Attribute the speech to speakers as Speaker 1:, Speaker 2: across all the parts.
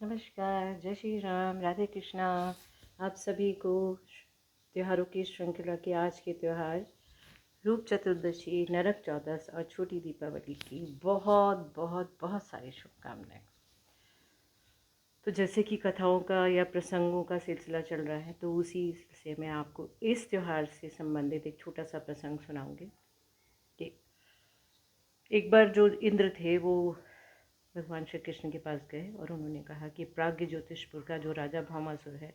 Speaker 1: नमस्कार, जय श्री राम, राधे कृष्णा। आप सभी को त्योहारों की श्रृंखला के आज के त्यौहार रूप चतुर्दशी, नरक चौदस और छोटी दीपावली की बहुत बहुत बहुत सारी शुभकामनाएं। तो जैसे कि कथाओं का या प्रसंगों का सिलसिला चल रहा है, तो उसी सिलसिले में आपको इस त्यौहार से संबंधित एक छोटा सा प्रसंग सुनाऊंगी कि एक बार जो इंद्र थे वो भगवान श्री कृष्ण के पास गए और उन्होंने कहा कि प्राग्ञ ज्योतिषपुर का जो राजा भौमासुर है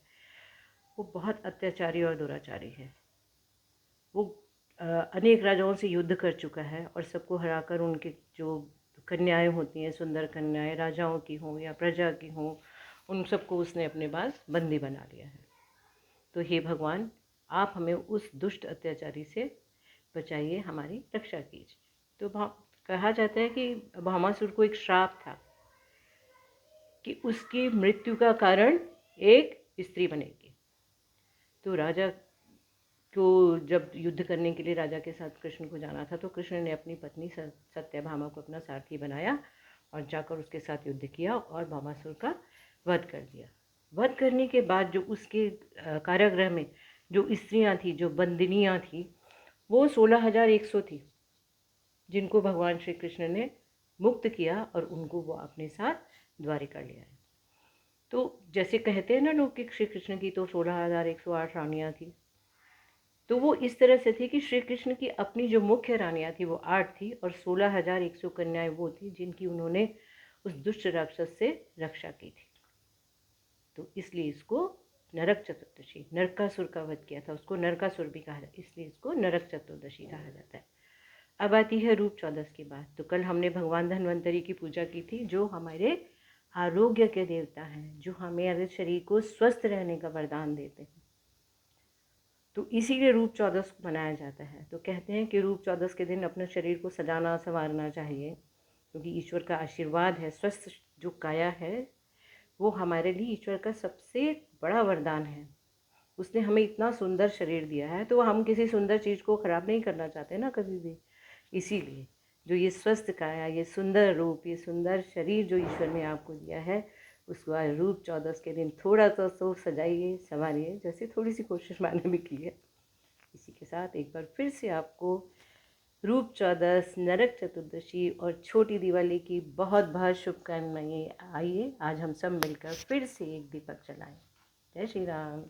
Speaker 1: वो बहुत अत्याचारी और दुराचारी है। वो अनेक राजाओं से युद्ध कर चुका है और सबको हराकर उनके जो कन्याएं होती हैं, सुंदर कन्याएं, राजाओं की हों या प्रजा की हों, उन सबको उसने अपने पास बंदी बना लिया है। तो हे भगवान, आप हमें उस दुष्ट अत्याचारी से बचाइए, हमारी रक्षा कीजिए। तो कहा जाता है कि भौमासुर को एक श्राप था कि उसकी मृत्यु का कारण एक स्त्री बनेगी। तो राजा को जब युद्ध करने के लिए राजा के साथ कृष्ण को जाना था, तो कृष्ण ने अपनी पत्नी सत्यभामा को अपना सारथी बनाया और जाकर उसके साथ युद्ध किया और भौमासुर का वध कर दिया। वध करने के बाद जो उसके कारागृह में जो स्त्रियां थी, जो बंदिनियां थी, वो 16,100 थी, जिनको भगवान श्री कृष्ण ने मुक्त किया और उनको वो अपने साथ द्वारिका ले आए। तो जैसे कहते हैं ना लोग कि श्री कृष्ण की तो 16,108 रानियाँ थी, तो वो इस तरह से थी कि श्री कृष्ण की अपनी जो मुख्य रानियाँ थी वो 8 थी और 16,100 कन्याएं वो थी जिनकी उन्होंने उस दुष्ट राक्षस से रक्षा की थी। तो इसलिए इसको नरक चतुर्दशी, नरकासुर का वध किया था, उसको नरकासुर भी कहा जाता है, इसलिए इसको नरक चतुर्दशी कहा जाता है। अब आती है रूप चौदस की बात। तो कल हमने भगवान धन्वंतरी की पूजा की थी, जो हमारे आरोग्य के देवता हैं, जो हमारे शरीर को स्वस्थ रहने का वरदान देते हैं। तो इसीलिए रूप चौदस को मनाया जाता है। तो कहते हैं कि रूप चौदस के दिन अपने शरीर को सजाना संवारना चाहिए, क्योंकि ईश्वर का आशीर्वाद है। स्वस्थ जो काया है वो हमारे लिए ईश्वर का सबसे बड़ा वरदान है। उसने हमें इतना सुंदर शरीर दिया है, तो हम किसी सुंदर चीज़ को ख़राब नहीं करना चाहते ना कभी भी। इसीलिए जो ये स्वस्थ काया, ये सुंदर रूप, ये सुंदर शरीर जो ईश्वर ने आपको दिया है, उसको आज रूप चौदस के दिन थोड़ा सा तो सजाइए, संवारिए, जैसे थोड़ी सी कोशिश मैंने भी की है। इसी के साथ एक बार फिर से आपको रूप चौदस, नरक चतुर्दशी और छोटी दिवाली की बहुत बहुत शुभकामनाएं। आइए आज हम सब मिलकर फिर से एक दीपक जलाएं। जय श्री राम।